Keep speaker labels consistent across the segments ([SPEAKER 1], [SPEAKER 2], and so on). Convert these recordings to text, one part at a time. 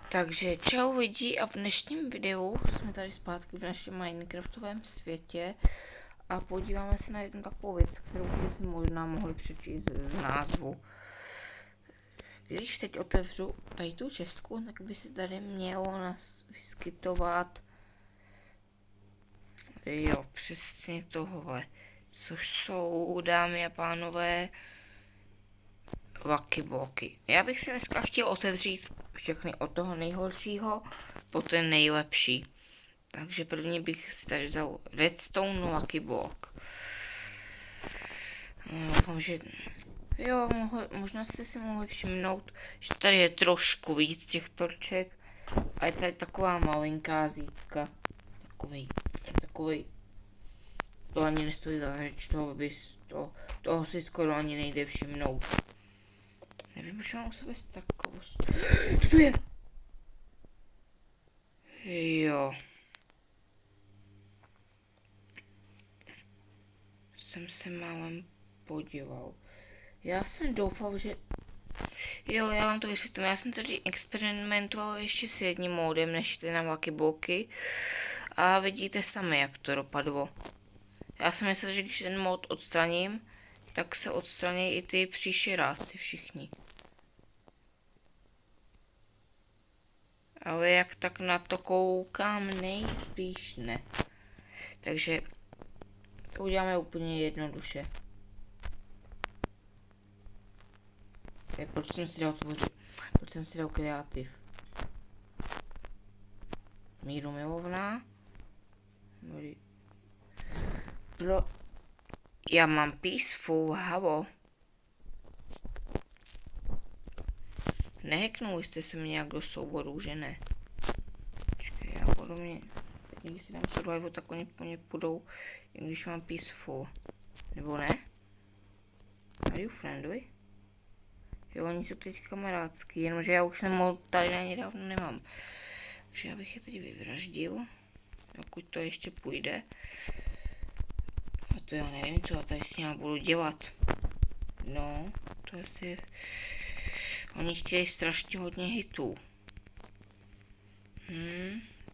[SPEAKER 1] Takže čau lidi a v dnešním videu jsme tady zpátky v našem Minecraftovém světě a podíváme se na jednu takovou věc, kterou si možná mohli přečíst z názvu. Když teď otevřu tady tu čestku, tak by se tady mělo nás vyskytovat jo, přesně tohle, což jsou, dámy a pánové, Lucky bloky. Já bych si dneska chtěl otevřít všechny od toho nejhoršího po ten nejlepší. Takže první bych si tady vzal Redstone Lucky block. Doufám, že jo, možná jste si mohli všimnout, že tady je trošku víc těch torček a je tady taková malinká zítka. Takový. To ani nestojí za řeč, toho si skoro ani nejde všimnout. Nevím, že mám u sebe takovost. Co to je? Jo. Jsem se málem podíval. Já jsem doufal, že... Jo, já vám to vysvětlím. Já jsem tady experimentoval ještě s jedním módem, než ty na Lucky bloky. A vidíte sami, jak to dopadlo. Já jsem myslel, že když ten mod odstraním, tak se odstraní i ty příšeráci všichni. Ale jak tak na to koukám, nejspíš ne. Takže to uděláme úplně jednoduše. Proč jsem si dal tvořit? Proč jsem si dal kreativ? Míru milovná. Já mám peaceful, halo. Nehacknuli jste se mi nějak do souboru, že ne? Počkej, já podobně. Teď když si dám survival, tak oni po ně půjdou, i když mám peaceful. Nebo ne? Are you friendly? Jo, oni jsou teď kamarádský, jenomže já už nemohl tady na ně dávno nemám. Takže já bych je teď vyvraždil, pokud to ještě půjde. A to já nevím, co já tady s nimi budu dělat. No, to asi... Oni chtějí strašně hodně hitů.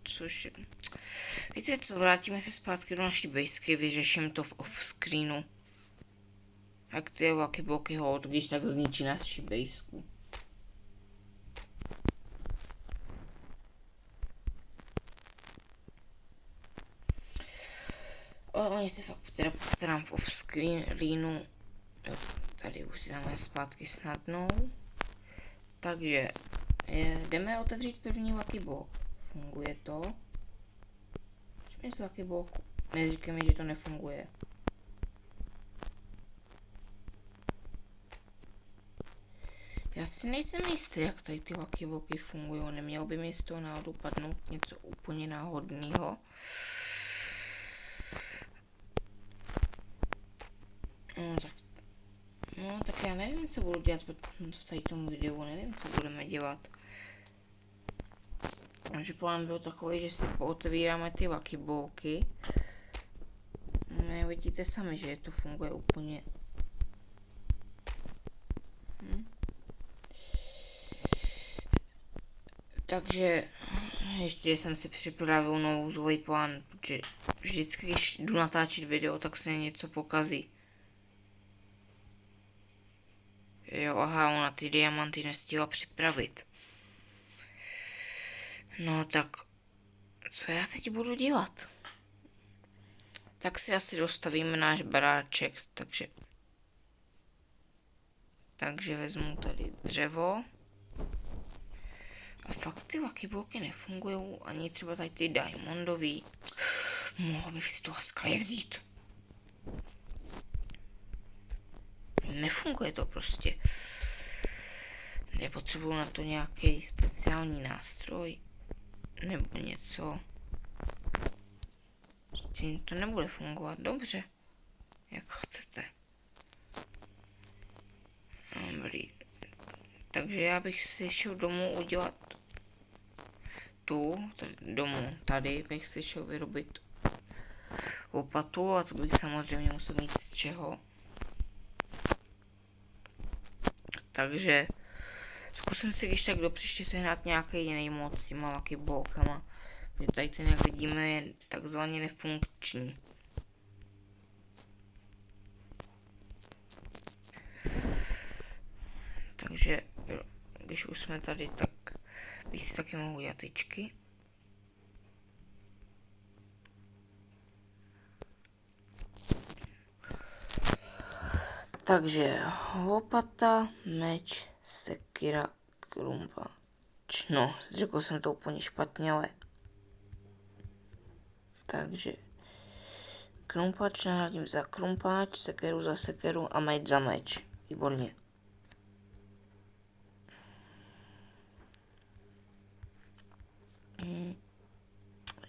[SPEAKER 1] Což... Víte co, vrátíme se zpátky do naší basky, vyřeším to v off-screenu. Jak ty Lucky bloky hold, když tak zničí naši basku. Oni se fakt teda postarám v off-screenu. Tady už si dáme zpátky snadnou. Takže jdeme otevřít první Lucky block. Funguje to? Proč mi z Lucky blocku? Neříkej mi, že to nefunguje. Já si nejsem jistý, jak tady ty Lucky bloky fungují. Nemělo by mi z toho náhodou padnout něco úplně náhodného. No tak já nevím, co budu dělat v tady tomu videu, nevím, co budeme dělat. Takže plán byl takový, že si pootevíráme ty Lucky bloky. No, vidíte sami, že to funguje úplně. Takže ještě jsem si připravil nouzový plán, protože vždycky, když jdu natáčet video, tak se něco pokazí. Jo, aha, ona ty diamanty nestihla připravit. No tak, co já teď budu dělat? Tak si asi dostavíme náš baráček, takže vezmu tady dřevo. A fakt ty Lucky bloky nefungují, ani třeba tady ty diamondový. Mohl bych si to laskavě vzít. Nefunguje to prostě. Nepotřebuju na to nějaký speciální nástroj. Nebo něco. Prostě to nebude fungovat dobře. Jak chcete. Dobrý. Takže já bych si šel domů udělat tady bych si šel vyrobit lopatu a to bych samozřejmě musel mít z čeho. Takže Zkusím si když tak do příště sehnat nějaký jiný mod s těma taky blokama. Že tady ten, jak vidíme, je takzvaně nefunkční. Takže když už jsme tady, tak bych si taky mohu jatičky. Takže lopata, meč, sekira, krumpáč. No, řekl jsem to úplně špatně, ale... Takže... Krumpáč nahradím za krumpáč, sekeru za sekeru a meč za meč. Výborně.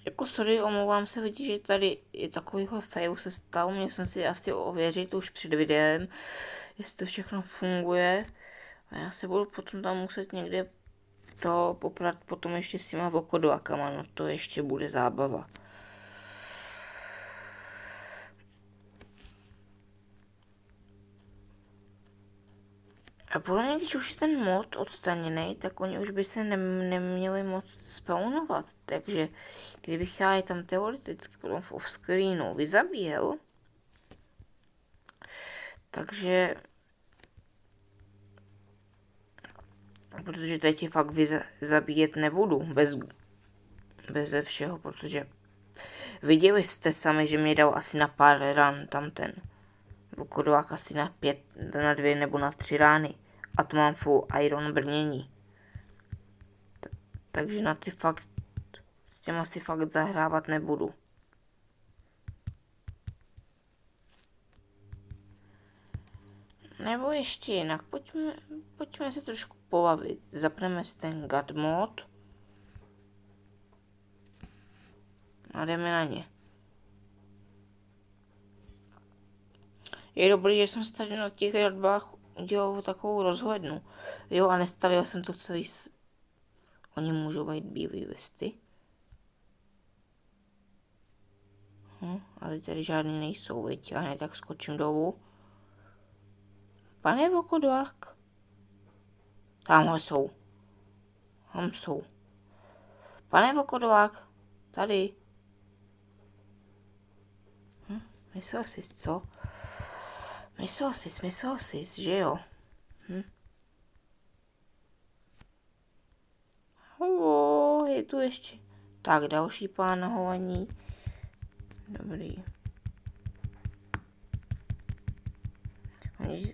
[SPEAKER 1] Jako sorry, omlouvám se, vidíš, že tady je takovýhle fail se stal, měl jsem si asi ověřit už před videem, jestli to všechno funguje. A já se budu potom tam muset někde to poprat potom ještě s těma vokodlákama, no to ještě bude zábava. A podle mě, když už je ten mod odstaněný, tak oni už by se neměli moc spawnovat. Takže kdybych já je tam teoreticky potom v offscreenu vyzabíjel, takže... Protože teď je fakt zabíjet nebudu, beze všeho, protože viděli jste sami, že mě dal asi na pár ran tam ten vokodlák asi na 2 nebo na 3 rány. A to mám full iron brnění. Takže na ty fakt, s těm asi fakt zahrávat nebudu. Nebo ještě jinak, pojďme se trošku pobavit. Zapneme si ten God mod. A jdeme na ně. Je dobrý, že jsem se tady na těch radbách udělal takovou rozhlednu. Jo, a nestavil jsem to celý Oni můžou být bílý vesty. Ale tady žádný nejsou, viď? Já hned tak skočím dolů. Pane vokodlák. Tamhle jsou. Tam jsou. Pane vokodlák. Tady. Myslel jsi, co? Myslel jsi, že jo? Je tu ještě. Tak, další pán na hovaní. Dobrý.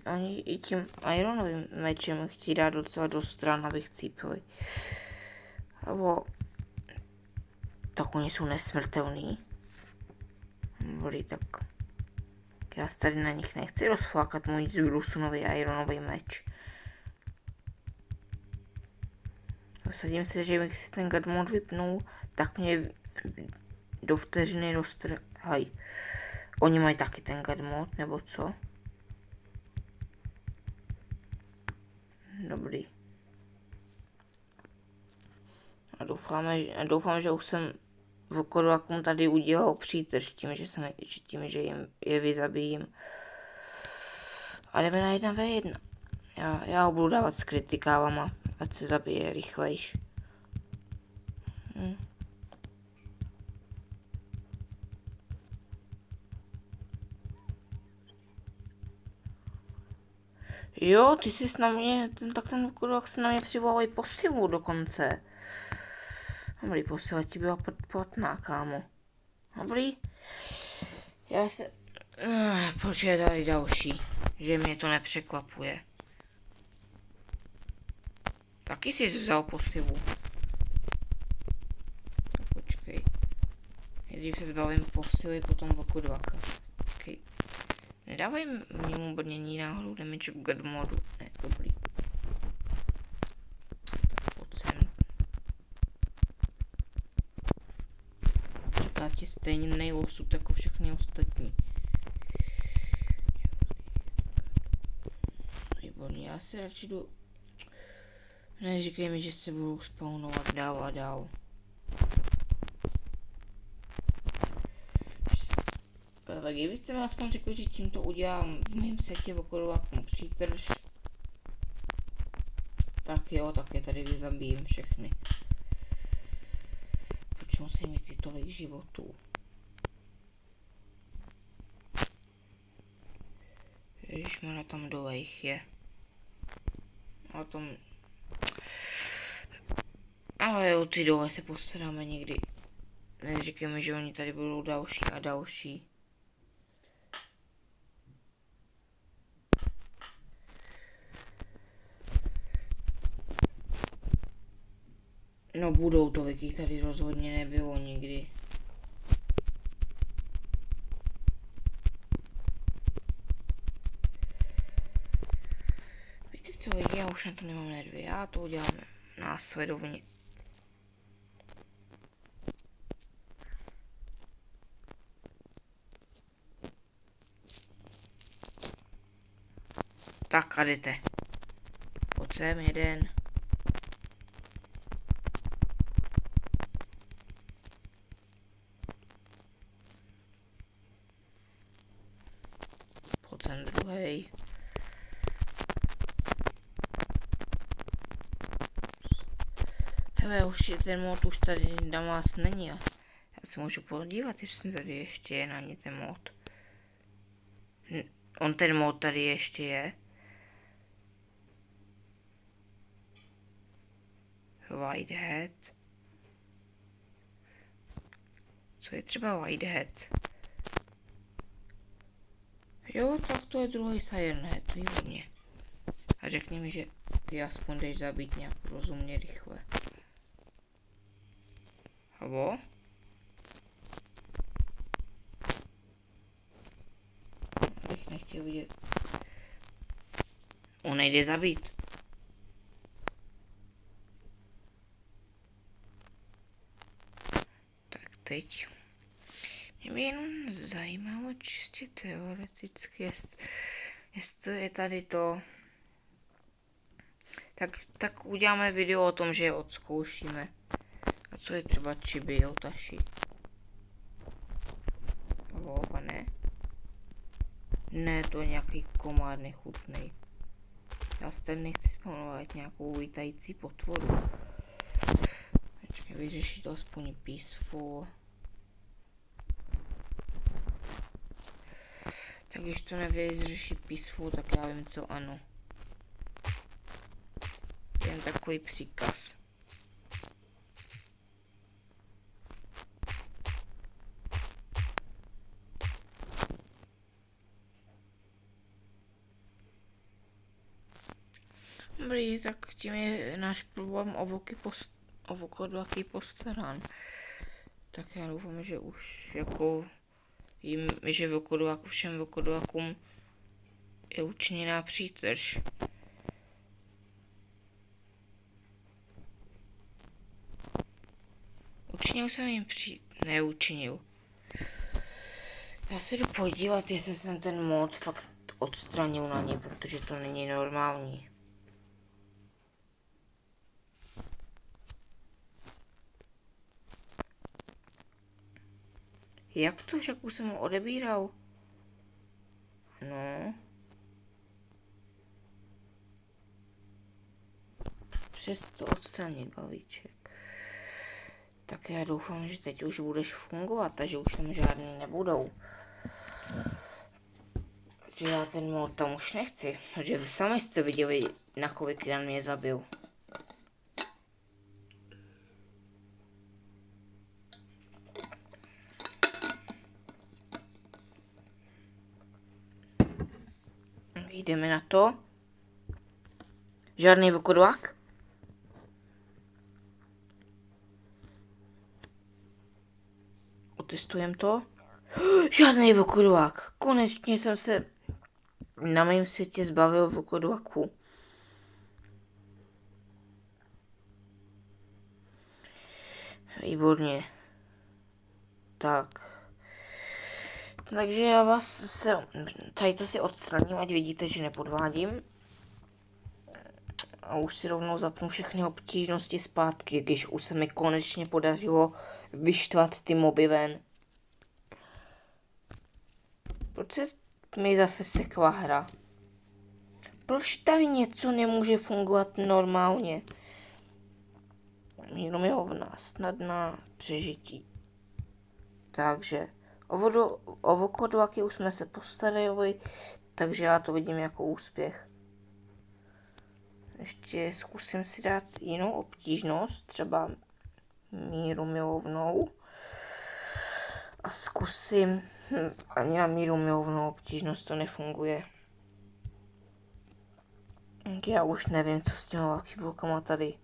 [SPEAKER 1] Oni i tím ironovým mečem chtějí dát docela do stran, abych cípili. Nebo... Tak oni jsou nesmrtelný. Dobrý, tak... Já se tady na nich nechci rozflákat můj zbrusunový ironový meč. Vsadím se, že bych si ten God mod vypnul, tak mě do vteřiny dostrhají. Oni mají taky ten God mod, nebo co? Dobrý. A doufám, že už jsem vokodlákům tady udělal přítrž tím, že je vyzabijím. A jdeme na 1v1. Já ho budu dávat s kritikálama, ať se zabije rychlejš. Jo, ty jsi na mě, ten vokodlák se na mě přivolal i posilu dokonce. Dobrý, posila ti byla platná, kámo. Dobrý. Já se... Proč je tady další? Že mě to nepřekvapuje. Taky jsi vzal posilu. Tak počkej. Nejdřív se zbavím posily, potom vokodláka. Počkej. Nedávaj mu brnění náhodou damage v God modu. Ne, dobrý. Tak pojď sem. Čeká tě stejný osud jako všechny ostatní. Výborně, já se radši jdu... Neříkej mi, že se budou spawnovat dál a dál. Tak kdybyste mi aspoň řekli, že tímto udělám v mém setě vokodlákům přítrž, Tak jo, tak je tady vyzabijím všechny. Proč musí mít ty tolik životů? Ježišmarja, tam dole jich je. A tom... Ale jo, ty dole se postaráme někdy. Neříkejme, že oni tady budou další a další. No budou, tolik jich tady rozhodně nebylo nikdy. Víte co, já už na to nemám nervy, já to udělám následovně. Tak a jdete. Pojď sem jeden. Pojď sem druhej. Hele, už ten mod už tady na vás není. Já se můžu podívat, jestli tady ještě je na ně ten mod. On ten mod tady ještě je. Whitehead. Co je třeba Whitehead? Jo, tak to je druhý Sirenhead, výborně. A řekni mi, že ty aspoň jdeš zabít nějak rozumně rychle. Halo? Bych nechtěl vidět. On nejde zabít. Tak teď. Mě by jenom zajímalo čistě teoreticky, jestli je tady to. Tak uděláme video o tom, že je odzkoušíme. A co je třeba Chibi Otashi? Halo, pane? Ne, to je nějaký komár nechutnej. Já se tady nechci spawnovat nějakou vítající potvoru. Počkej, vyřešit to aspoň peaceful. Tak když to nevyřeší peaceful, tak já vím co ano. Jen takový příkaz. Dobrý, tak tím je náš problém o vokodlaky postarán. Tak já doufám, že už jako jim, že všem vokodlakům je učiněná přítrž. Učinil jsem jim neučinil. Já se jdu podívat, jestli jsem ten mod fakt odstranil na ně, protože to není normální. Jak to, že už jsem ho odebíral? No. Přesto odstranit balíček. Tak já doufám, že teď už budeš fungovat, takže už tam žádný nebudou. Že já ten mod tam už nechci, protože vy sami jste viděli, na kolik ran mě zabil. Jdeme na to. Žádný vokodlak. Otestujeme to. Žádný vokodlak. Konečně jsem se na mém světě zbavil vokodlaku. Výborně. Tak. Takže já vás tady to si odstraním, ať vidíte, že nepodvádím. A už si rovnou zapnu všechny obtížnosti zpátky, když už se mi konečně podařilo vyštvat ty moby ven. Proč se mi zase sekla hra? Proč tady něco nemůže fungovat normálně? Míru mi hovna, snadná přežití. Takže o vokodraky už jsme se postarali, takže já to vidím jako úspěch. Ještě zkusím si dát jinou obtížnost, třeba míru milovnou. A zkusím, ani na míru milovnou obtížnost to nefunguje. Já už nevím, co s těma lakyblokama tady.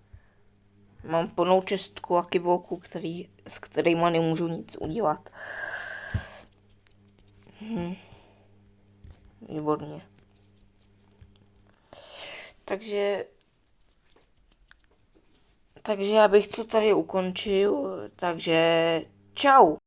[SPEAKER 1] Mám plnou čestku lakybloků, s kterýma nemůžu nic udělat. Výborně. Takže já bych to tady ukončil, takže čau.